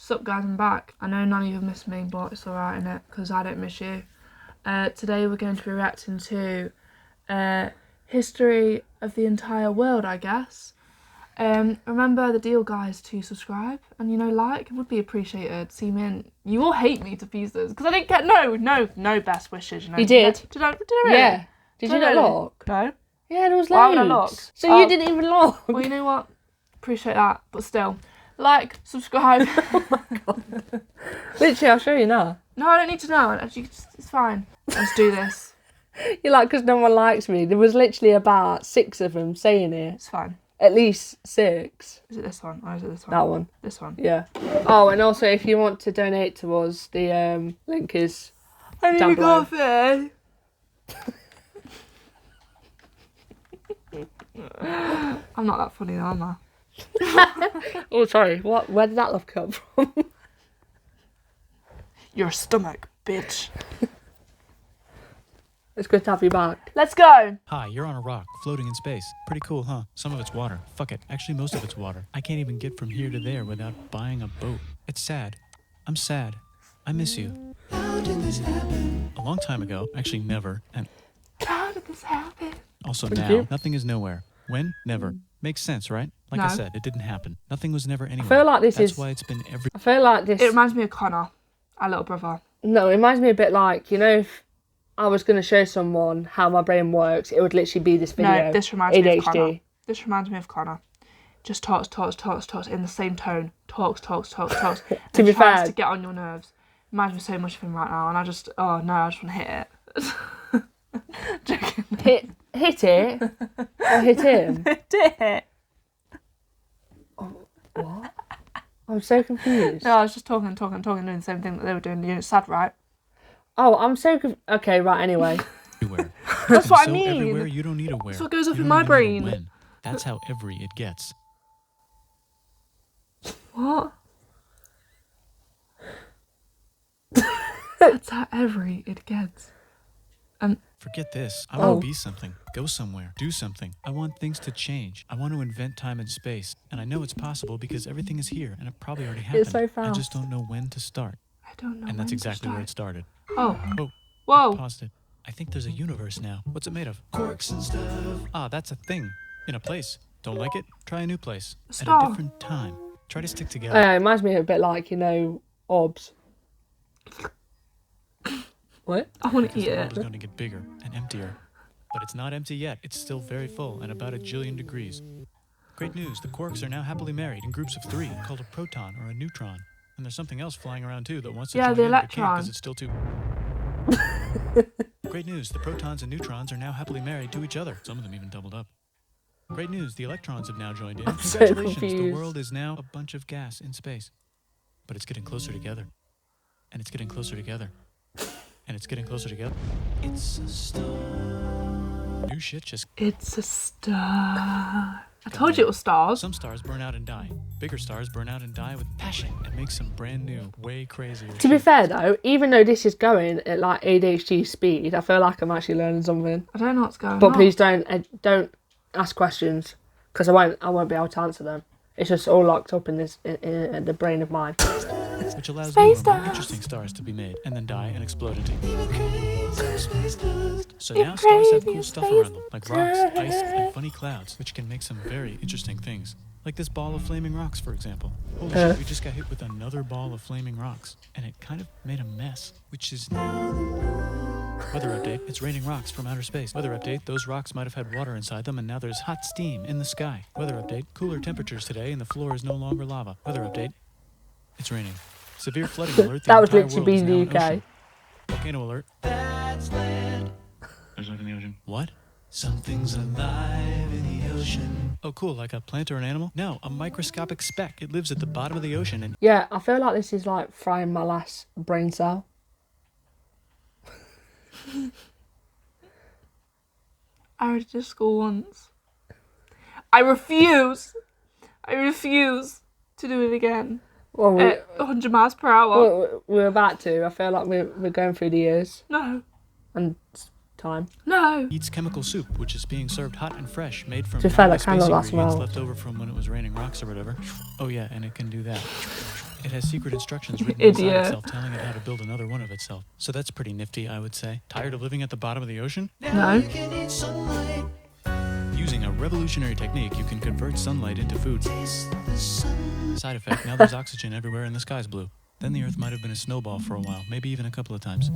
Sup guys, I'm back. I know none of you have missed me, but it's alright innit, because I don't miss you. Today we're going to be reacting to history of the entire world, I guess. Remember the deal, guys, to subscribe and, you know, like. It would be appreciated. See me in. You all hate me to pieces because I didn't get no best wishes. You know. You did. Did I really? Yeah. Did you not look? No. Yeah, there was loads. Why would I look? So you didn't even look. Well, you know what? Appreciate that, but still, like, subscribe. Oh my god. Literally, I'll show you now. No, I don't need to know. Actually, it's fine. Let's do this. You're like, because no one likes me. There was literally about 6 of them saying it. It's fine. At least 6. Is it this one or is it this one? That one. This one. Yeah. Oh, and also if you want to donate to us, the link is down below. Coffee. I'm not that funny though, am I? Oh, sorry. What? Where did that laugh come from? Your stomach, bitch. It's good to have you back. Let's go. Hi, you're on a rock, floating in space. Pretty cool, huh? Some of it's water. Fuck it. Actually, most of it's water. I can't even get from here to there without buying a boat. It's sad. I'm sad. I miss you. How did this happen? A long time ago. Actually, never. And How did this happen? also Thank now. you. Nothing is nowhere. When? Never. Makes sense, right? Like No. I said, it didn't happen. Nothing was never anywhere. feel like this That's is- why it's been every... I feel like this... It reminds me of Connor, our little brother. No, it reminds me a bit like, you know, if I was going to show someone how my brain works, it would literally be this video. No, this reminds me of ADHD. Connor. This reminds me of Connor. Just talks in the same tone. Talks. To be tries fair... to get on your nerves. Reminds me so much of him right now, and I just want to hit it. Joking. Hit it? Or hit him? Hit it. What? I'm so confused. No, I was just talking, doing the same thing that they were doing. It's sad, right? Oh, I'm so Okay, right, anyway. everywhere. That's what I so mean. Everywhere, you don't need a where. That's what goes off You in don't my even need a brain. when. That's how every it gets. What? That's how every it gets. Forget this. I Oh. want to be something. Go somewhere. Do something. I want things to change. I want to invent time and space. And I know it's possible because everything is here and it probably already happened. It's so fast. I just don't know when to start. I don't know. And that's exactly where it started. Oh. Oh. Whoa. Paused it. I think there's a universe now. What's it made of? Corks and stuff. Ah, that's a thing. In a place. Don't like it? Try a new place. At Stop. a different time. Try to stick together. It reminds me a bit like, you know, OBS. What? I want to Because eat the world it. is going to get bigger and emptier. But it's not empty yet. It's still very full and about 1 jillion degrees. Great news. The quarks are now happily married in groups of 3 called a proton or a neutron. And there's something else flying around too that wants to Yeah, join the in but can't electron. because it's still too... Great news. The protons and neutrons are now happily married to each other. Some of them even doubled up. Great news. The electrons have now joined in. I'm so Congratulations. The confused. world is now a bunch of gas in space. But it's getting closer together. And it's getting closer together. And it's getting closer together. It's a star. New shit just... It's a star. I told you it was stars. Some stars burn out and die. Bigger stars burn out and die with passion and make some brand new, way crazier To be shit. fair, though, even though this is going at, like, ADHD speed, I feel like I'm actually learning something. I don't know what's going But on. please don't ask questions, because I won't be able to answer them. It's just all locked up in this in the brain of mine. Which allows Space newer, more stars. interesting stars to be made and then die and explode into. So You're now stars have crazy, cool stuff space around them, like rocks, ice, and funny clouds, which can make some very interesting things. Like this ball of flaming rocks, for example. Holy shit, we just got hit with another ball of flaming rocks, and it kind of made a mess, which is Weather update, it's raining rocks from outer space. Weather update, those rocks might have had water inside them and now there's hot steam in the sky. Weather update, cooler temperatures today and the floor is no longer lava. Weather update, it's raining. Severe flooding alert, the That was entire literally world is in now the an UK. ocean. Volcano alert. That's land. There's life in the ocean. What? Something's alive in the ocean. Oh cool, like a plant or an animal? No, a microscopic speck. It lives at the bottom of the ocean and... Yeah, I feel like this is like frying my last brain cell. I already did school once. I refuse to do it again. Well, At 100 miles per hour. we're about to. I feel like we're going through the years No. and time. No. eats chemical soup, which is being served hot and fresh, made from To be fair, highly that kinda space lasts ingredients well. left over from when it was raining rocks or whatever. Oh yeah, and it can do that. It has secret instructions written Idiot. inside itself telling it how to build another one of itself. So that's pretty nifty, I would say. Tired of living at the bottom of the ocean? No. Using a revolutionary technique, you can convert sunlight into food. Side effect, now there's oxygen everywhere and the sky's blue. Then the Earth might have been a snowball for a while, maybe even a couple of times.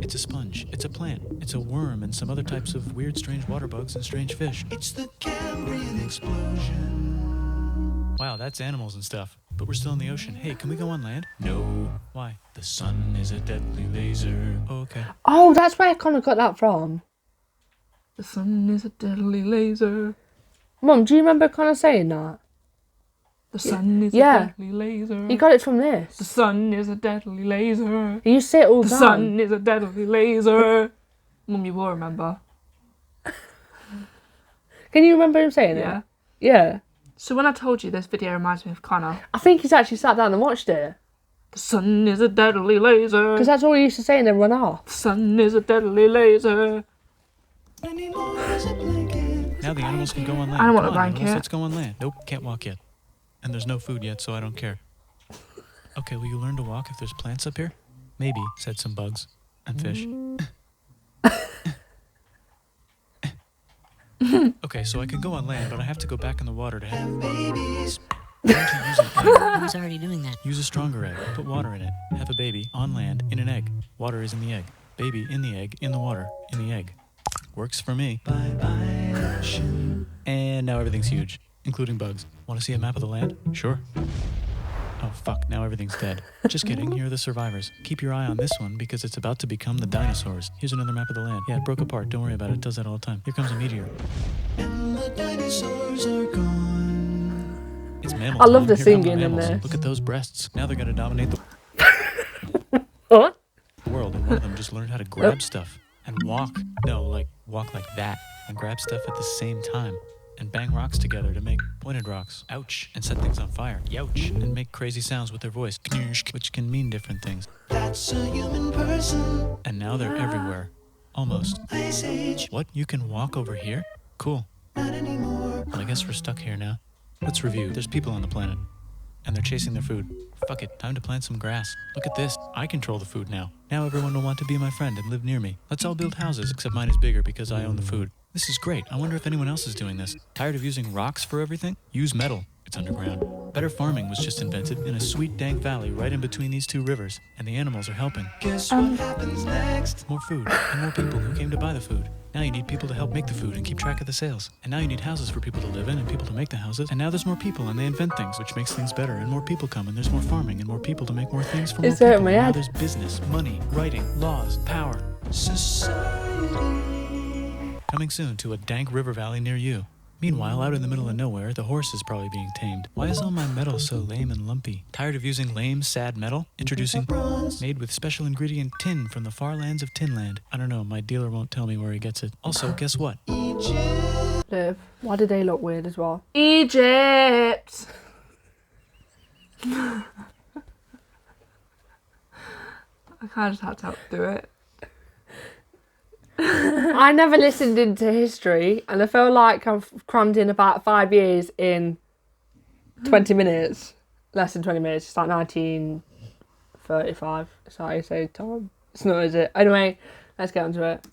It's a sponge, it's a plant, it's a worm, and some other types of weird, strange water bugs and strange fish. It's the Cambrian explosion. Wow, that's animals and stuff. But we're still in the ocean. Hey, can we go on land? No. Why? The sun is a deadly laser. Oh, okay. Oh, that's where I kind of got that from. The sun is a deadly laser. Mum, do you remember kind of saying that? The sun is Yeah. a deadly laser. You got it from The this. sun is a deadly laser. You say it all The the time. sun is a deadly laser. Mum, you will remember. Can you remember him saying Yeah. it? Yeah. So when I told you this video reminds me of Connor. I think he's actually sat down and watched it. The sun is a deadly laser. Because that's all he used to say and then run off. The sun is a deadly laser. Now the animals can go on land. I don't want Come a on, animals, blanket. let's go on land. Nope, can't walk yet. And there's no food yet, so I don't care. Okay, will you learn to walk if there's plants up here? Maybe, said some bugs. And fish. Okay, so I can go on land, but I have to go back in the water to have babies. Learn to use an egg. Who's already doing that? Use a stronger egg. Put water in it. Have a baby on land in an egg. Water is in the egg. Baby in the egg, in the water, in the egg. Works for me. Bye-bye, ocean. And now everything's huge, including bugs. Want to see a map of the land? Sure. Oh, fuck, now everything's dead. Just kidding, here are the survivors. Keep your eye on this one because it's about to become the dinosaurs. Here's another map of the land. Yeah, it broke apart, don't worry about it, it does that all the time. Here comes a meteor. And the dinosaurs are gone. It's mammal I love time. the Here come singing in mammals. this. Look at those breasts. Now they're gonna dominate the What? world, and one of them just learned how to grab stuff and walk. No, like walk like that and grab stuff at the same time and bang rocks together to make pointed rocks. Ouch. And set things on fire. Youch. And make crazy sounds with their voice, Knirsch, which can mean different things. That's a human person. And now they're everywhere. Almost. Ice Age. What? You can walk over here? Cool. Not anymore. Well, I guess we're stuck here now. Let's review. There's people on the planet. And they're chasing their food. Fuck it, time to plant some grass. Look at this, I control the food now. Now everyone will want to be my friend and live near me. Let's all build houses, except mine is bigger because I own the food. This is great, I wonder if anyone else is doing this. Tired of using rocks for everything? Use metal, it's underground. Better farming was just invented in a sweet dank valley right in between these two rivers. And the animals are helping. Guess what happens next? More food, and more people who came to buy the food. Now you need people to help make the food and keep track of the sales. And now you need houses for people to live in and people to make the houses. And now there's more people and they invent things, which makes things better. And more people come and there's more farming and more people to make more things for more Is it people. my And now ad? there's business, money, writing, laws, power. Society. Coming soon to a dank river valley near you. Meanwhile, out in the middle of nowhere, the horse is probably being tamed. Why is all my metal so lame and lumpy? Tired of using lame, sad metal? Introducing bronze, made with special ingredient tin from the far lands of Tinland. I don't know, my dealer won't tell me where he gets it. Also, guess what? Liv, why do they look weird as well? Egypt. I kind of just had to do it. I never listened into history and I feel like I've crammed in about 5 years in 20 minutes. Less than 20 minutes. It's like 1935. Is that how you say time? It's not, is it? Anyway, let's get onto it.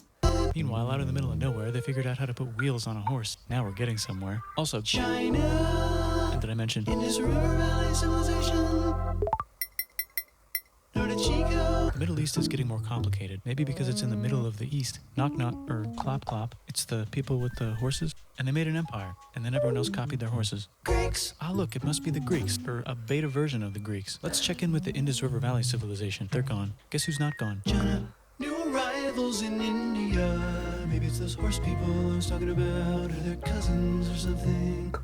Meanwhile, out in the middle of nowhere, they figured out how to put wheels on a horse. Now we're getting somewhere. Also, China. And did I mention Indus River Valley civilization? The Middle East is getting more complicated. Maybe because it's in the middle of the East. Knock knock, or clop clop. It's the people with the horses. And they made an empire. And then everyone else copied their horses. Greeks! Ah, look, it must be the Greeks. Or a beta version of the Greeks. Let's check in with the Indus River Valley civilization. They're gone. Guess who's not gone? China. New arrivals in India. Maybe it's those horse people I was talking about. Or their cousins or something.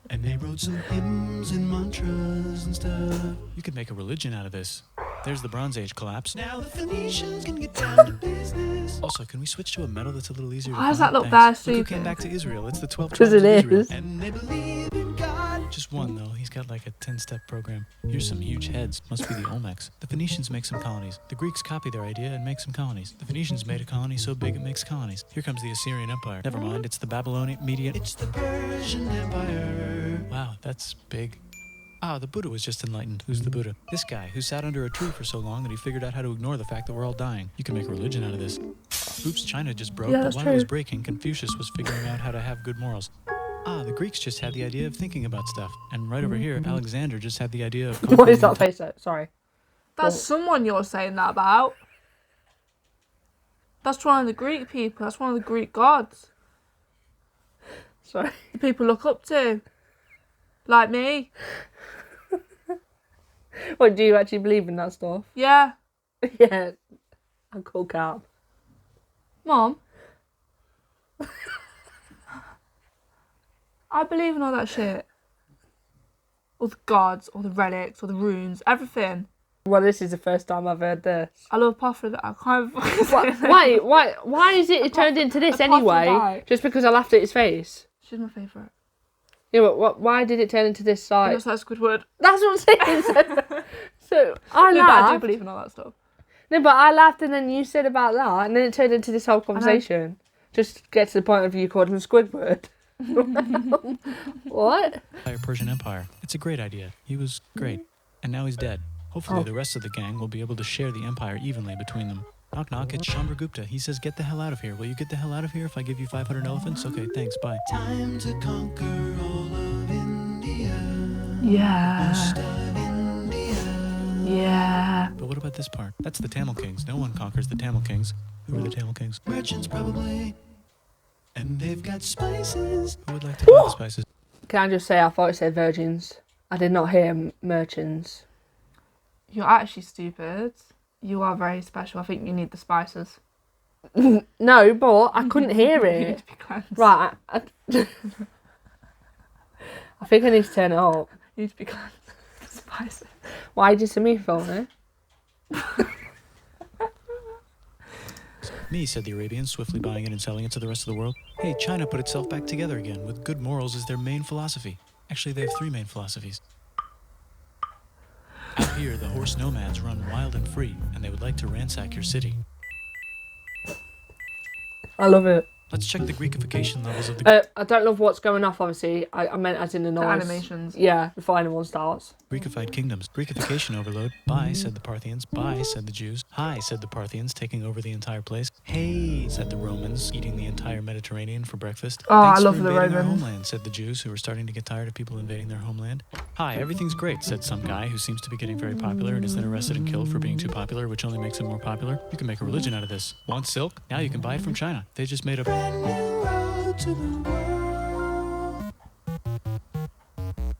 And they wrote some hymns and mantras and stuff. You could make a religion out of this. There's the Bronze Age collapse. Now the Phoenicians can get down to business. Also, can we switch to a metal that's a little easier to Why does find? that look Thanks. bad, Look who stupid? came back to Israel. It's the 12 'Cause tribes it of Israel. is. And they believe in God. Just one, though. He's got like a 10-step program. Here's some huge heads. Must be the Olmecs. The Phoenicians make some colonies. The Greeks copy their idea and make some colonies. The Phoenicians made a colony so big it makes colonies. Here comes the Assyrian Empire. Never mind, it's the Babylonian Median. It's the Persian Empire. Wow, that's big. Ah, the Buddha was just enlightened. Who's the Buddha? This guy who sat under a tree for so long that he figured out how to ignore the fact that we're all dying. You can make a religion out of this. Oops, China just broke, Yeah, but that's while it was true. breaking, Confucius was figuring out how to have good morals. Ah, the Greeks just had the idea of thinking about stuff. And right over here, Alexander just had the idea of What conquering is that face? Sorry. That's someone you're saying that about. That's one of the Greek people. That's one of the Greek gods. Sorry. The people look up to. Like me. What, do you actually believe in that stuff? Yeah. Yeah. I'm cool cap. Mom. I believe in all that shit. All the gods, all the relics, all the runes, everything. Well, this is the first time I've heard this. I love Apophis. I can't fucking say it. Why is it turned into this anyway? Apophrodite. Just because I laughed at his face? She's my favourite. Yeah, but why did it turn into this It side? looks like Squidward. That's what I'm saying. So I No, but I do laughed. believe in all that stuff. No, but I laughed and then you said about that and then it turned into this whole conversation. Just to get to the point of you called him Squidward. What? Entire Persian Empire. It's a great idea. He was great. And now he's dead. Hopefully the rest of the gang will be able to share the empire evenly between them. Knock knock, it's Chandragupta. He says, get the hell out of here. Will you get the hell out of here if I give you 500 elephants? Okay, thanks, bye. Time to conquer all of India. Yeah. Yeah. But what about this part? That's the Tamil Kings. No one conquers the Tamil Kings. Who are the Tamil Kings? Merchants, probably. And they've got spices. Who would like to buy the spices? Can I just say I thought it said virgins. I did not hear merchants. You're actually stupid. You are very special. I think you need the spices. No, but I couldn't hear You need it. to be cleansed. Right. I think I need to turn it up. You need to be cleansed. Spices. Why did you see me film it? Me, said the Arabians, swiftly buying it and selling it to the rest of the world. Hey, China put itself back together again, with good morals as their main philosophy. Actually, they have 3 main philosophies. Out here, the horse nomads run wild and free, and they would like to ransack your city. I love it. Let's check the Greekification levels of the I don't love what's going off, obviously. I meant as in the noise. animations. Yeah, before anyone starts. Greekified kingdoms. Greekification overload. Bye, said the Parthians. Bye, said the Jews. Hi, said the Parthians, taking over the entire place. Hey, said the Romans, eating the entire Mediterranean for breakfast. Oh, I Thanks love for the invading our Romans. homeland, said the Jews, who were starting to get tired of people invading their homeland. Hi, everything's great, said some guy who seems to be getting very popular and is then arrested and killed for being too popular, which only makes him more popular. You can make a religion out of this. Want silk? Now you can buy it from China. They just made a brand new road to the world.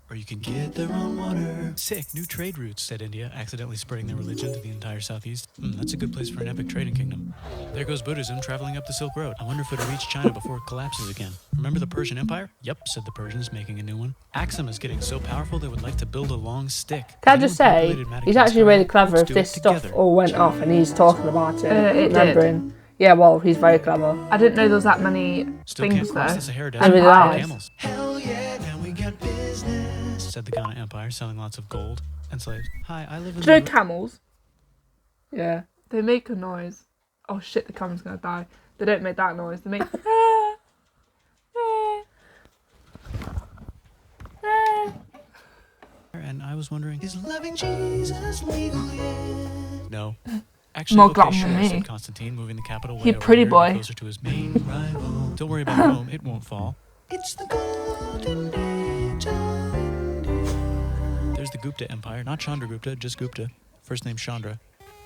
Or you can get their own water. Sick, new trade routes, said India, accidentally spreading their religion to the entire southeast. That's a good place for an epic trading kingdom. There goes Buddhism traveling up the Silk Road. I wonder if it'll reach China before it collapses again. Remember the Persian Empire? Yep, said the Persians, making a new one. Axum is getting so powerful they would like to build a long stick. Can I just say, he's actually really clever if this stuff all went off and he's talking about it. It did. remembering. Yeah, well, he's very clever. I didn't know there was that many Still can't things cross though. the Sahara I Desert really without like. camels. Hell yeah, now we got business, said the Ghana Empire, selling lots of gold and slaves. Hi, I live in Do you know the... camels? Yeah. They make a noise. Oh shit, the camera's gonna die. They don't make that noise. They make. And I was wondering, is loving Jesus legal yet? No. Actually, More okay, glam sure, than me. said Constantine, moving the capital way He a over pretty here, boy. closer to his main rival. Don't worry about Rome, it won't fall. It's the golden age of India. There's the Gupta Empire, not Chandragupta, just Gupta. First name Chandra,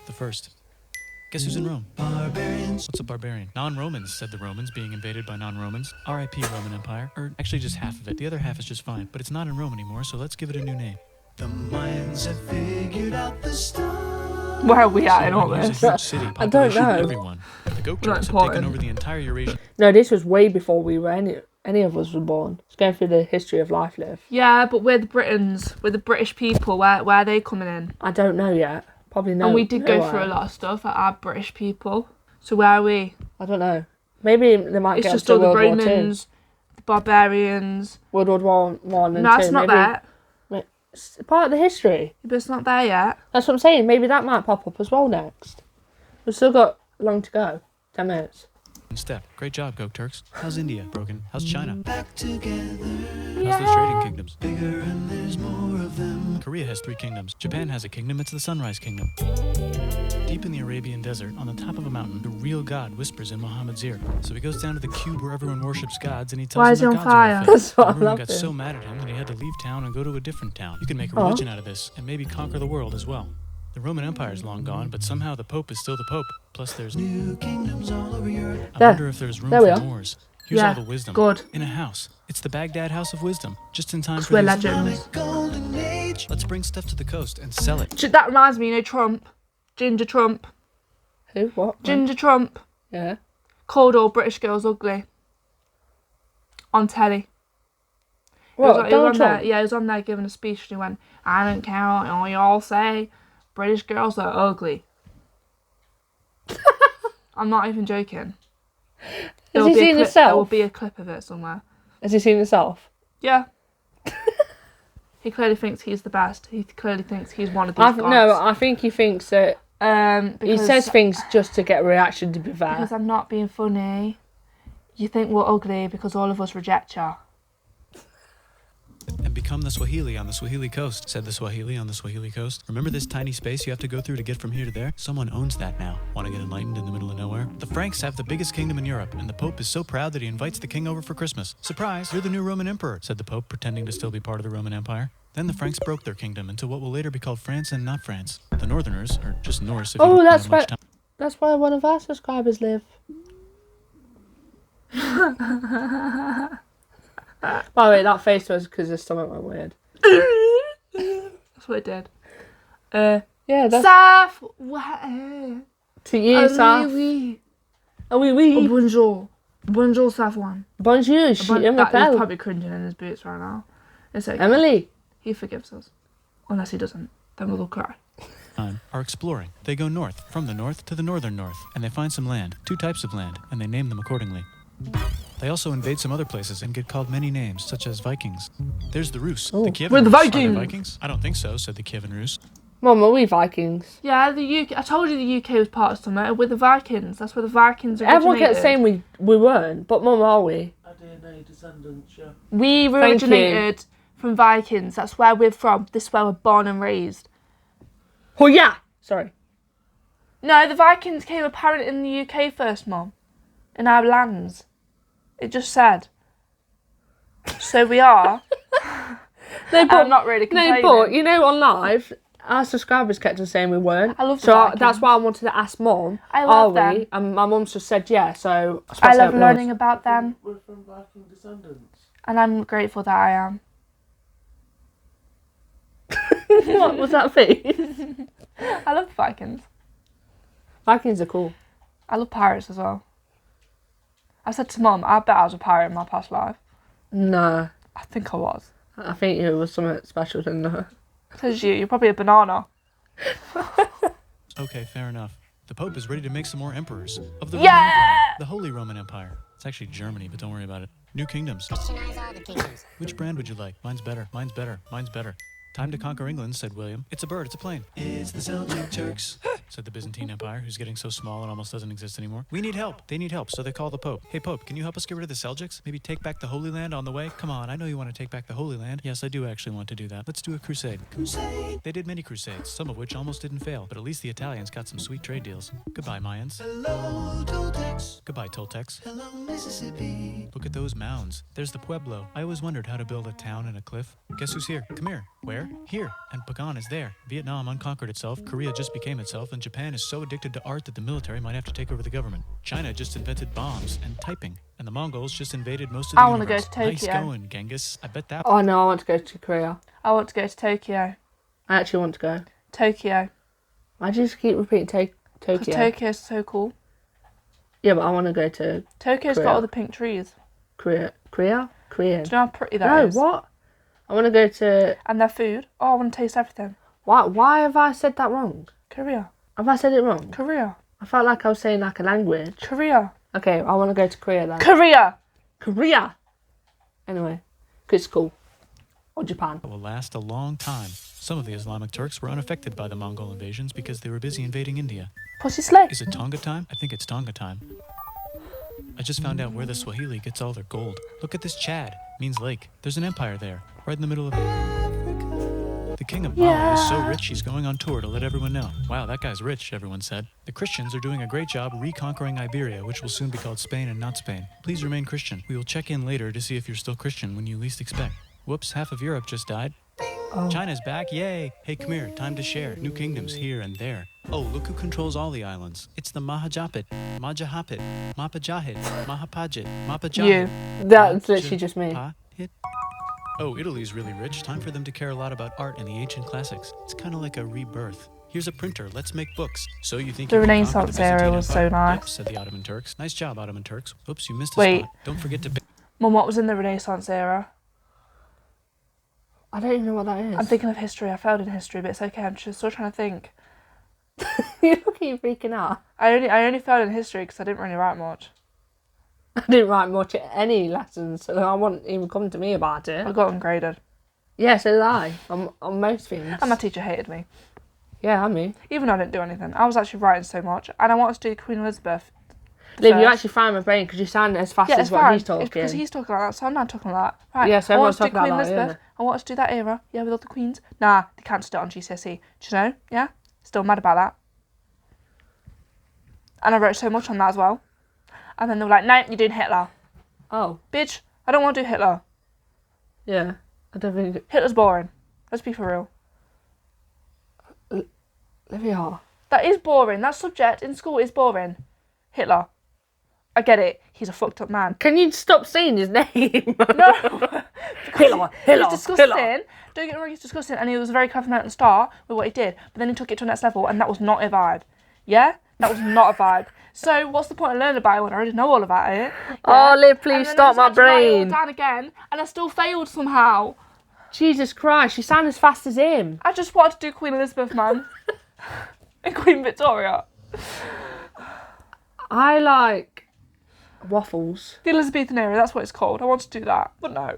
the first. Guess who's in Rome? Barbarians. What's a barbarian? Non-Romans, said the Romans, being invaded by non-Romans. R.I.P. Roman Empire. Or actually just half of it. The other half is just fine. But it's not in Rome anymore, so let's give it a new name. The Mayans have figured out the stars. Where are we at in all Here's this? a huge city, I don't population, know. everyone. The goat Not Turks have important. taken over the entire Eurasian. No, this was way before we were any of us were born. It's going through the history of life, Liv. Yeah, but we're the Britons. We're the British people. Where are they coming in? I don't know yet. Probably no. And we did go nowhere. through a lot of stuff at our British people. So where are we? I don't know. Maybe they might It's get us just to all the World War Two. Romans, the barbarians. World War One and No, Two. that's not maybe. there. It's part of the history. But it's not there yet. That's what I'm saying. Maybe that might pop up as well next. We've still got long to go. 10 minutes. step. Great job, Coke Turks. How's India? Broken. How's China? Back together. Yeah. How's those trading kingdoms? Bigger and there's more of them. Korea has 3 kingdoms. Japan has a kingdom. It's the Sunrise Kingdom. Deep in the Arabian desert, on the top of a mountain, the real God whispers in Muhammad's ear. So he goes down to the cube where everyone worships gods, and he tells Why them is he their on gods are fire? all fake. That's what I Everyone love got it. so mad at him that he had to leave town and go to a different town. You can make a religion out of this, and maybe conquer the world as well. The Roman Empire is long gone, but somehow the Pope is still the Pope. Plus, there's new kingdoms all over Europe. I There. wonder if there's room There we for are. wars. Here's Yeah, all the wisdom. good. In a house. It's the Baghdad House of Wisdom. Just in time Because for we're the legends. Islamic Golden Age. Let's bring stuff to the coast and sell it. That reminds me, you know, Trump. Ginger Trump. Who? What? Ginger Trump Yeah. called all British girls ugly. On telly. He was What? on Donald there, Trump? yeah, he was on there giving a speech and he went, I don't care what all y'all say. British girls are ugly. I'm not even joking. Has he seen There will himself? be a clip of it somewhere. Has he seen himself? Yeah. He clearly thinks he's the best. He clearly thinks he's one of these gods. No, I think he thinks that he Because, says things just to get a reaction, to be fair. because I'm not being funny. You think we're ugly because all of us reject you. And become the Swahili on the Swahili coast, said the Swahili on the Swahili coast. Remember this tiny space you have to go through to get from here to there? Someone owns that now. Want to get enlightened in the middle of nowhere? The Franks have the biggest kingdom in Europe, and the Pope is so proud that he invites the king over for Christmas. Surprise, you're the new Roman emperor, said the Pope, pretending to still be part of the Roman Empire. Then the Franks broke their kingdom into what will later be called France and not France. The Northerners, or just Norse if you Oh, don't that's have much right. time. That's where one of our subscribers live. By the way, that face was because his stomach went weird. That's what it did. Yeah, that's Saf! to you, Saf. Oui. Oh, oui, Oh, oui. bonjour. Bonjour, Safwan. Bonjour, je He's m'appelle probably cringing in his boots right now. It's okay. Emily. He forgives us. Unless he doesn't. Then we'll all cry. Are exploring. They go north, from the north to the northern north, and they find some land, 2 types of land, and they name them accordingly. They also invade some other places and get called many names, such as Vikings. There's the Rus. Oh. The Kievan We're the Rus. Are they Vikings. Vikings? I don't think so, said the Kievan Rus. Mum, are we Vikings? Yeah, the UK. I told you the UK was part of somewhere. We're the Vikings. That's where the Vikings originated. Everyone kept saying we weren't, but Mum, are we? Our DNA descendants, yeah. We Thank you. originated from Vikings. That's where we're from. This is where we're born and raised. Oh yeah. Sorry. No, the Vikings came apparent in the UK first, Mom. In our lands. It just said. So we are. No, but I'm not really complaining. no, but you know, on live, our subscribers kept on saying we weren't. I love the So Vikings. that's why I wanted to ask Mum. I love are we? them. And my mum's just said yeah. So I love learning about them, We're from Viking descendants. and I'm grateful that I am. What was that face? I love the Vikings. Vikings are cool. I love pirates as well. I said to Mum, I bet I was a pirate in my past life. No, I think I was. I think it was something special than that. Says you. You're probably a banana. Okay, fair enough. The Pope is ready to make some more emperors of the Yeah! Roman Empire, the Holy Roman Empire. It's actually Germany, but don't worry about it. New kingdoms. Christianize all the kingdoms. Which brand would you like? Mine's better. Mine's better. Mine's better. Time to conquer England, said William. It's a bird, it's a plane. It's the Seljuk Turks, said the Byzantine Empire, who's getting so small it almost doesn't exist anymore. We need help. They need help, so they call the Pope. Hey, Pope, can you help us get rid of the Seljuks? Maybe take back the Holy Land on the way? Come on, I know you want to take back the Holy Land. Yes, I do actually want to do that. Let's do a crusade. Crusade! They did many crusades, some of which almost didn't fail, but at least the Italians got some sweet trade deals. Goodbye, Mayans. Hello, Toltecs. Goodbye, Toltecs. Hello, Mississippi. Look at those mounds. There's the Pueblo. I always wondered how to build a town in a cliff. Guess who's here? Come here. Where? Here. And Pagan is there. Vietnam unconquered itself, Korea just became itself, and Japan is so addicted to art that the military might have to take over the government. China just invented bombs and typing, and the Mongols just invaded most of the I wanna universe. go to Nice Tokyo. going, Genghis. I bet that. Oh no, I want to go to Korea. I want to go to Tokyo. I actually want to go. Tokyo. Why do you just keep repeating Because Tokyo? Tokyo's so cool. Yeah, but I want to go to Tokyo's Korea. got all the pink trees. Korea. Korean? Do you know how pretty that No, is? what? I want to go to. And their food. Oh, I want to taste everything. Why have I said that wrong? Korea. Have I said it wrong? Korea. I felt like I was saying like a language. Korea. Okay, I want to go to Korea then. Korea. Korea! Anyway, 'cause it's cool. Or Japan. Will last a long time. Some of the Islamic Turks were unaffected by the Mongol invasions because they were busy invading India. Pussy slay. Is it Tonga time? I think it's Tonga time. I just found out where the Swahili gets all their gold. Look at this Chad. Means lake. There's an empire there, right in the middle of Africa. The king of Mali is so rich he's going on tour to let everyone know. Wow, that guy's rich, everyone said. The Christians are doing a great job reconquering Iberia, which will soon be called Spain and not Spain. Please remain Christian. We will check in later to see if you're still Christian when you least expect. Whoops, half of Europe just died. Oh. China's back, yay! Hey, come here, time to share. New kingdoms here and there. Oh, look who controls all the islands. It's the Mahajapit, Majahapit, Mapajahit, Mahapajit, Mapajahit. You. That's literally just me. Mahapajit. Oh, Italy's really rich. Time for them to care a lot about art and the ancient classics. It's kind of like a rebirth. Here's a printer, let's make books. So you think The you can Renaissance conquer the Byzantine era was so Empire? nice. Yep, said the Ottoman Turks. Nice job, Ottoman Turks. Oops, you missed a Wait. spot. Don't forget to... Mum, what was in the Renaissance era? I don't even know what that is. I'm thinking of history. I failed in history, but it's okay. I'm just still trying to think. You look at you freaking out. I only failed in history because I didn't really write much. I didn't write much at any lessons, so I wouldn't even come to me about it. I got ungraded. Yeah, so did I. On most things. And my teacher hated me. Yeah, I mean. Even though I didn't do anything. I was actually writing so much. And I wanted to do Queen Elizabeth. Liv, you first. actually fry my brain because you sound as fast Yeah, as it's what fine. he's talking. It's because he's talking like that, so I'm not talking like that. Right. Yeah, so I want everyone's to do talking Queen like that, Elizabeth. isn't it? I want to do that era. Yeah, with all the queens. Nah, they can't do it on GCSE. Do you know? Yeah? Still mad about that. And I wrote so much on that as well. And then they were like, no, you're doing Hitler. Oh, Bitch, I don't want to do Hitler. yeah. I don't think... Hitler's boring. Let's be for real. Livia. That is boring. That subject in school is boring. Hitler. I get it. He's a fucked up man. Can you stop saying his name? No. Hitler. He's disgusting. Don't get me wrong, he's disgusting. And he was a very clever man at the start with what he did. But then he took it to the next level and that was not a vibe. Yeah? That was not a vibe. So what's the point of learning about it when I already know all about it? Yeah? Oh, Liv, And please then stop I my just had to write it all brain. down again and I still failed somehow. Jesus Christ, you sound as fast as him. I just wanted to do Queen Elizabeth, man. And Queen Victoria. I like waffles. The Elizabethan era, that's what it's called. I want to do that. But no.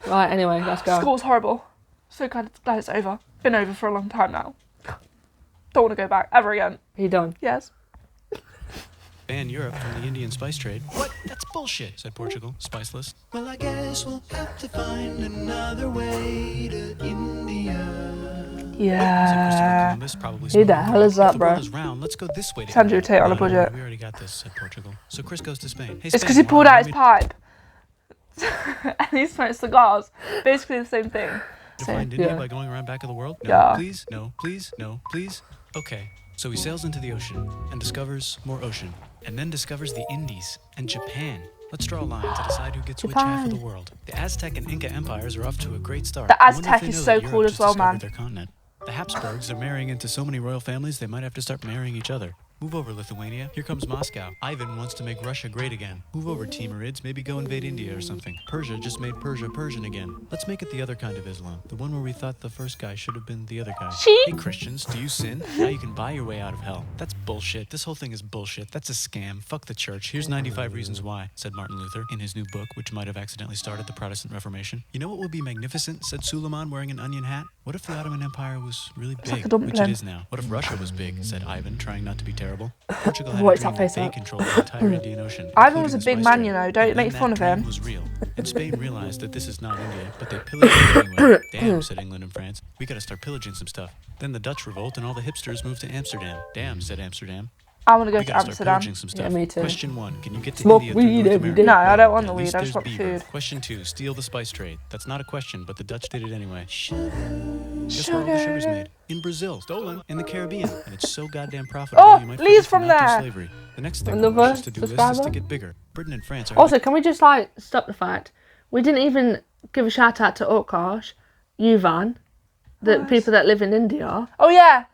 Right, anyway, let's go. School's horrible. So glad it's over. Been over for a long time now. Don't want to go back ever again. Are you done? Yes. ban Europe from the Indian spice trade. What? That's bullshit, said Portugal, spiceless. Well, I guess we'll have to find another way to India. Said Christopher Yeah. Columbus, probably Who the smoking. hell is If that, the bro? world is round, let's go this way to Sandra India. Tate on a No, budget. we already got this, said Portugal. So Chris goes to Spain. Hey, It's because Spain, he pulled wanna out his join me? pipe. And he smoked cigars. Basically the same thing. To Same. find India Yeah. by going around back of the world? No, Yeah. please, no, please, no, please. Okay, so he sails into the ocean and discovers more ocean, and then discovers the Indies and Japan. Let's draw a line to decide who gets which half of the Japan. world. The Aztec and Inca empires are off to a great start. The I wonder if Aztec they is know so that cool Europe as just well, discovered man. their continent. The Habsburgs are marrying into so many royal families they might have to start marrying each other. Move over, Lithuania. Here comes Moscow. Ivan wants to make Russia great again. Move over, Timurids. Maybe go invade India or something. Persia just made Persia Persian again. Let's make it the other kind of Islam. The one where we thought the first guy should have been the other guy. Sheep. Hey, Christians, do you sin? Now you can buy your way out of hell. That's bullshit. This whole thing is bullshit. That's a scam. Fuck the church. Here's 95 reasons why, said Martin Luther in his new book, which might have accidentally started the Protestant Reformation. You know what would be magnificent, said Suleiman wearing an onion hat? What if the Ottoman Empire was really like big, a which dumpling. it is now? What if Russia was big, said Ivan, trying not to be terrible? Portugal had What a is that dream face that they up? controlled the entire Indian Ocean. Ivan was a including big the spice man, trade. you know. Don't And make then fun that of him. dream was real. And Spain realized that this is not India, but they pillaged it anyway. Damn, said England and France. We gotta start pillaging some stuff. Then the Dutch revolt and all the hipsters moved to Amsterdam. Damn, said Amsterdam. I want to go We to gotta start Amsterdam. pillaging some stuff. Yeah, me too. Question 1, can you get to Smoke India through weed North every America? day. No, I don't want At the weed, least I just there's want beaver. food. Question 2, steal the spice trade. That's not a question, but the Dutch did it anyway. Guess where all the sugar's made? In Brazil. Stolen. In the Caribbean. And it's so goddamn profitable, Oh, you might Lee's forget to from not do there. slavery. The next thing Another we wish us to do is to subscriber? get bigger. Britain and France are... Also, can we just stop the fact we didn't even give a shout out to Utkarsh, Yuvan, the people that live in India. Oh yeah.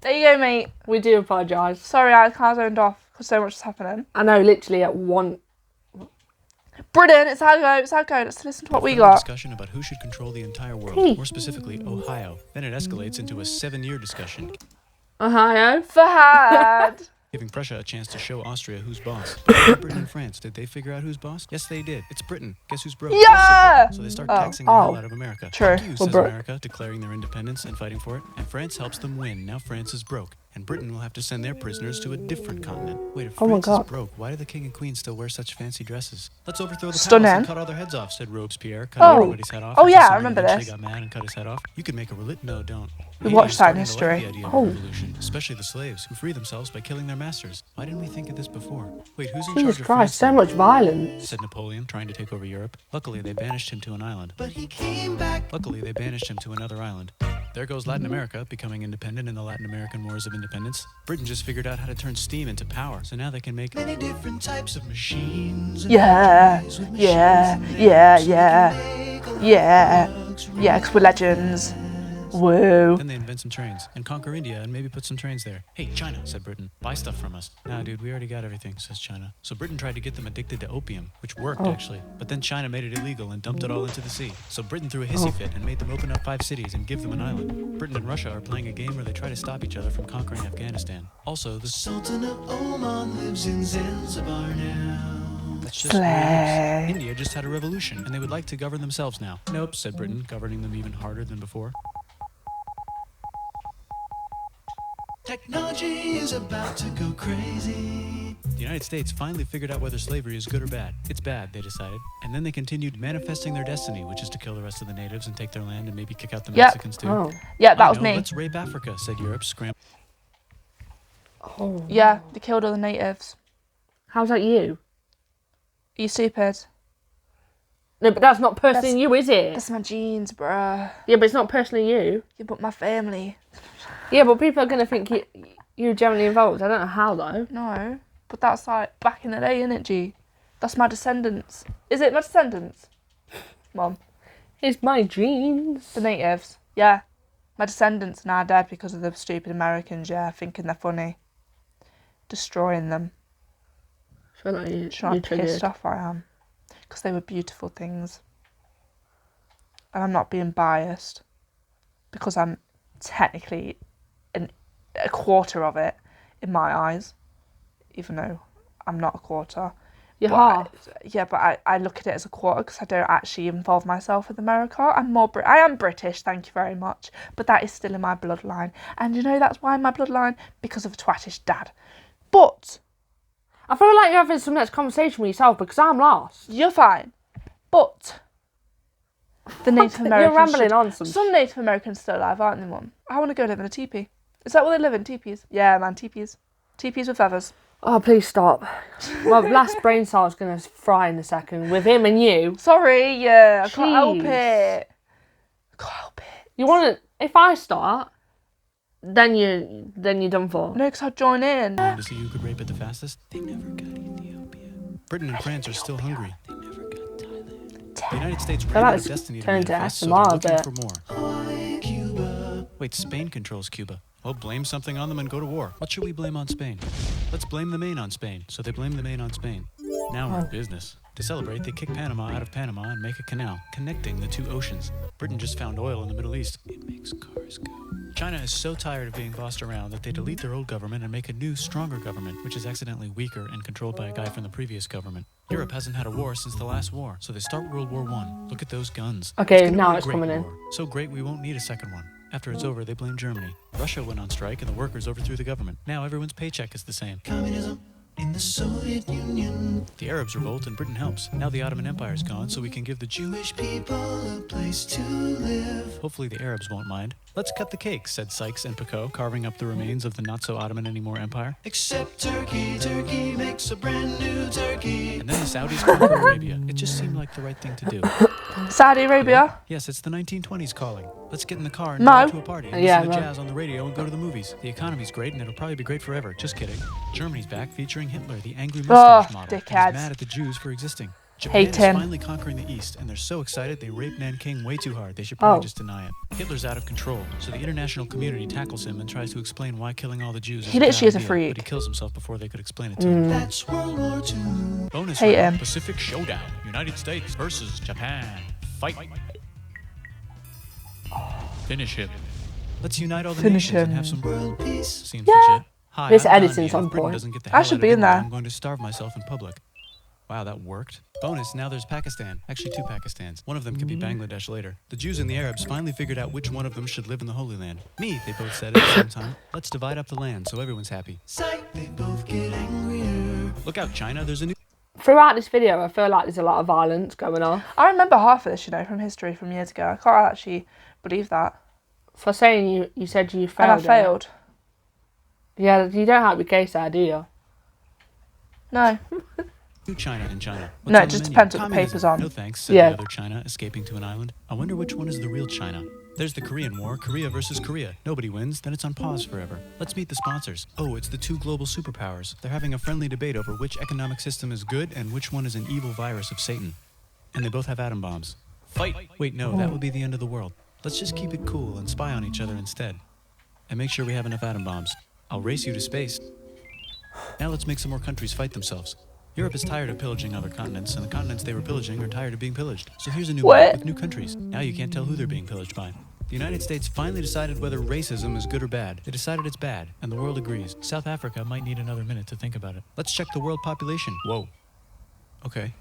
There you go, mate. We do apologise. Sorry, I zoned off because so much is happening. I know, literally at one. Britain, it's how go. It's how go. Let's listen to what we Further got. discussion about who should control the entire world, Hey. more specifically Ohio. Then it escalates into a 7-year discussion, Ohio. Fahad. giving Prussia a chance to show Austria who's boss. But Britain and France, did they figure out who's boss? Yes, they did. It's Britain. Guess who's broke? Yeah! Also, so they start Oh. taxing the hell out of America. True. Fuck you, We're says broke. America, declaring their independence and fighting for it. And France helps them win. Now France is broke. and Britain will have to send their prisoners to a different continent. Wait, if Oh my France is God. broke, why do the king and queen still wear such fancy dresses? Let's overthrow the Stunning. palace and cut all their heads off, said Robespierre, Oh. cutting everybody's head off. Oh, until yeah, I somebody remember eventually this. got mad and cut his head off. You could make a No, don't. We Haiti watched is that in starting to like history. the idea of Oh. a revolution, especially the slaves who free themselves by killing their masters. Why didn't we think of this before? Wait, who's in Jesus charge of Christ, so France? much violence. Said Napoleon, trying to take over Europe. Luckily, they banished him to an island. But he came back. Luckily, they banished him to another island. There goes Latin America, becoming independent in the Latin American Wars of Independence. Britain just figured out how to turn steam into power, so now they can make many different types of machines. Yeah, yeah, yeah, yeah, yeah, yeah, because we're legends. Woo. Then they invent some trains and conquer India and maybe put some trains there. Hey, China, said Britain, buy stuff from us. Nah, dude, we already got everything, says China. So Britain tried to get them addicted to opium, which worked actually. But then China made it illegal and dumped it all into the sea. So Britain threw a hissy fit and made them open up 5 cities and give them an island. Britain and Russia are playing a game where they try to stop each other from conquering Afghanistan. Also, the Sultan of Oman lives in Zanzibar now. That's just Slay. news. India just had a revolution and they would like to govern themselves now. Nope, said Britain, governing them even harder than before. Technology is about to go crazy. The United States finally figured out whether slavery is good or bad. It's bad, they decided. And then they continued manifesting their destiny, which is to kill the rest of the natives and take their land and maybe kick out the Yep. Mexicans too. Oh. Yeah, that I was know, me. Let's rape Africa, said Europe, scrambling. Oh. Yeah, they killed all the natives. How's that you? Are you stupid? No, but that's not personally That's- you, is it? That's my genes, bruh. Yeah, but it's not personally you. Yeah, but my family. Yeah, but people are going to think you're generally involved. I don't know how, though. No, but that's like back in the day, innit, G? That's my descendants. Is it my descendants? Mom, It's my genes. the natives. Yeah, my descendants now dead because of the stupid Americans. Yeah, thinking they're funny, destroying them. I feel like Do you know how you're pissed triggered. off I am? Because they were beautiful things. And I'm not being biased. Because I'm technically a quarter of it in my eyes. Even though I'm not a quarter. You're But half. but I look at it as a quarter because I don't actually involve myself with America. I am British, thank you very much. But that is still in my bloodline. And you know that's why in my bloodline? Because of a twattish dad. But I feel like you're having some next conversation with yourself because I'm lost. you're fine. But the Native Americans. You're rambling on some. Some Native Americans still alive, aren't they, Mum? I want to go live in a teepee. Is that where they live in? Teepees? Yeah, man, teepees. Teepees with feathers. Oh, please stop. My last brain cells going to fry in a second with him and you. Sorry, yeah, I can't help Jeez. it. I can't help it. You want to? If I start, then you're done for. No, because I'd join in. To see who could rape it the fastest. They never got Ethiopia. Britain and France are still hungry. They never got Thailand. The United States ran like out of it's destiny to turned to manifest, so ASMR they're a looking bit. for more. Hawaii, Cuba. Wait, Spain controls Cuba. Well, blame something on them and go to war. What should we blame on Spain? Let's blame the Maine on Spain. So they blame the Maine on Spain. Now we're in business. To celebrate, they kick Panama out of Panama and make a canal connecting the 2 oceans. Britain just found oil in the Middle East. It makes cars go. China is so tired of being bossed around that they delete their old government and make a new, stronger government, which is accidentally weaker and controlled by a guy from the previous government. Europe hasn't had a war since the last war, so they start World War I. Look at those guns. Okay, gonna now be a it's great coming in. war. So great we won't need a second one. After it's over, they blame Germany. Russia went on strike and the workers overthrew the government. Now everyone's paycheck is the same. Communism in the Soviet Union. The Arabs revolt and Britain helps. Now the Ottoman Empire's gone, so we can give the Jewish people a place to live. Hopefully the Arabs won't mind. Let's cut the cake, said Sykes and Picot, carving up the remains of the not-so-Ottoman-anymore empire. Except Turkey. Turkey makes a brand new Turkey. And then the Saudis conquer Arabia. It just seemed like the right thing to do. Saudi Arabia. Yes, it's the 1920s calling. Let's get in the car and No. go out to a party and Yeah, listen to no. jazz on the radio and go to the movies. The economy's great and it'll probably be great forever. Just kidding. Germany's back featuring Hitler, the angry mustache model. And dickheads. he's mad at the Jews for existing. Japan Hate is him. finally conquering the East, and they're so excited they raped Nanking way too hard. They should probably Oh. just deny it. Hitler's out of control, so the international community tackles him and tries to explain why killing all the Jews is He a bad literally is a idea, freak. but he kills himself before they could explain it to him. That's World War II. Bonus Hate round, him. Pacific Showdown. United States versus Japan. Fight. Finish him. Let's unite all the Finish nations and him. have some world peace. Seems Yeah. legit. Hi, This I'm editing's Gandhi, and on if Britain point. doesn't get the I hell should out of be in India, there. I'm going to starve myself in public. Wow, that worked. Bonus, now there's Pakistan. Actually, 2 Pakistans. One of them could be Bangladesh later. The Jews and the Arabs finally figured out which one of them should live in the Holy Land. Me, they both said at the same time. Let's divide up the land so everyone's happy. Sight, they both get angrier. Look out, China, there's a new... Throughout this video, I feel like there's a lot of violence going on. I remember half of this, you know, from history from years ago. I can't actually believe that. For saying you said you failed. And I failed. Yeah, you don't have to be gay, sir, do you? No. China in China. What's No, on it the just menu? depends what the Communism. paper's on. No thanks, said Yeah. the other China, escaping to an island. I wonder which one is the real China. There's the Korean War, Korea versus Korea. Nobody wins, then it's on pause forever. Let's meet the sponsors. Oh, it's the 2 global superpowers. They're having a friendly debate over which economic system is good and which one is an evil virus of Satan. And they both have atom bombs. Fight! Wait, no, that would be the end of the world. Let's just keep it cool and spy on each other instead. And make sure we have enough atom bombs. I'll race you to space. Now let's make some more countries fight themselves. Europe is tired of pillaging other continents, and the continents they were pillaging are tired of being pillaged. So here's a new map with new countries. Now you can't tell who they're being pillaged by. The United States finally decided whether racism is good or bad. They decided it's bad, and the world agrees. South Africa might need another minute to think about it. Let's check the world population. Whoa. Okay.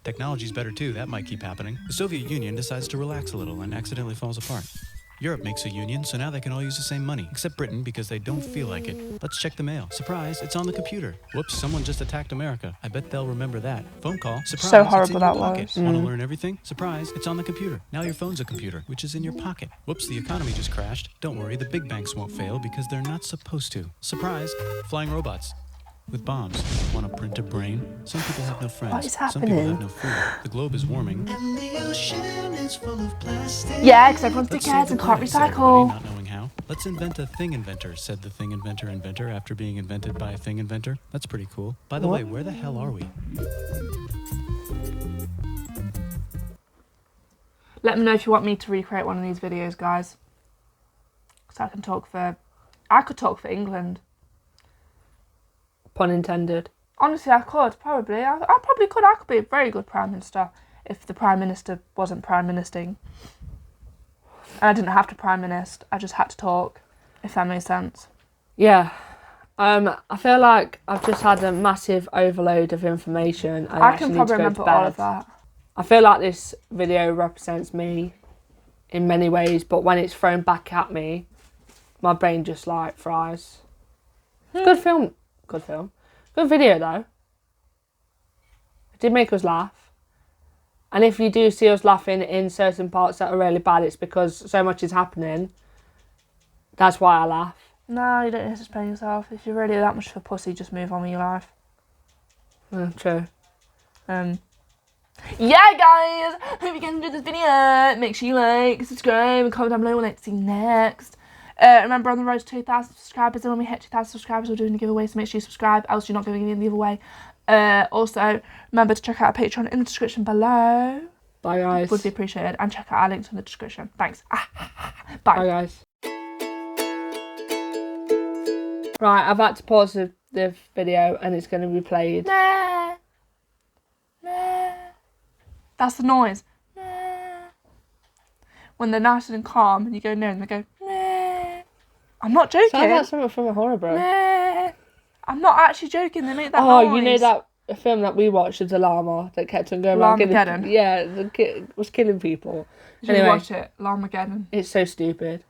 Technology's better too, that might keep happening. The Soviet Union decides to relax a little and accidentally falls apart. Europe makes a union, so now they can all use the same money, except Britain because they don't feel like it. Let's check the mail. Surprise, it's on the computer. Whoops, someone just attacked America. I bet they'll remember that. Phone call. Surprise, So it's horrible in your that pocket. was. Want to learn everything? Surprise, it's on the computer. Now your phone's a computer, which is in your pocket. Whoops, the economy just crashed. Don't worry, the big banks won't fail because they're not supposed to. Surprise, flying robots. With bombs. Want to print a brain? Some people have no friends. What is Some people happening? have no food. The globe is warming. And the ocean is full of plastic. Yeah, because everyone's Let's dickheads save and the can't planet, said everybody, recycle. not knowing how. Let's invent a thing inventor, said the thing inventor after being invented by a thing inventor. That's pretty cool. By the way, where the hell are we? Let me know if you want me to recreate one of these videos, guys. Because I could talk for England. Pun intended. Honestly, I could, probably. I probably could. I could be a very good Prime Minister if the Prime Minister wasn't Prime Ministering. And I didn't have to Prime Minister, I just had to talk, if that makes sense. Yeah. I feel like I've just had a massive overload of information. I actually can need probably to go remember to all bed. of that. I feel like this video represents me in many ways, but when it's thrown back at me, my brain just like fries. Good film. Good film. Good video though. It did make us laugh. And if you do see us laughing in certain parts that are really bad, it's because so much is happening. That's why I laugh. No, you don't need to explain yourself. If you're really that much of a pussy, just move on with your life. True. Yeah, guys! Hope you guys enjoyed this video. Make sure you like, subscribe, and comment down below what you'd like to see next. Remember, on the road to 2,000 subscribers, and when we hit 2,000 subscribers, we're doing a giveaway, so make sure you subscribe, else you're not going to get the giveaway. Also, remember to check out our Patreon in the description below. Bye, guys. Would be appreciated. And check out our links in the description. Thanks. Bye. Bye, guys. Right, I've had to pause the video and it's going to be played. Nah. Nah. That's the noise. Nah. When they're nice and calm and you go near and they go, nah. I'm not joking. Sounds like something from a horror, bro. Nah. I'm not actually joking. They make that Oh, noise. you know that a film that we watched, The Llama, that kept on going around Llamageddon. yeah, the kid was killing people. You should Anyway, watch it. Llamageddon. it's so stupid.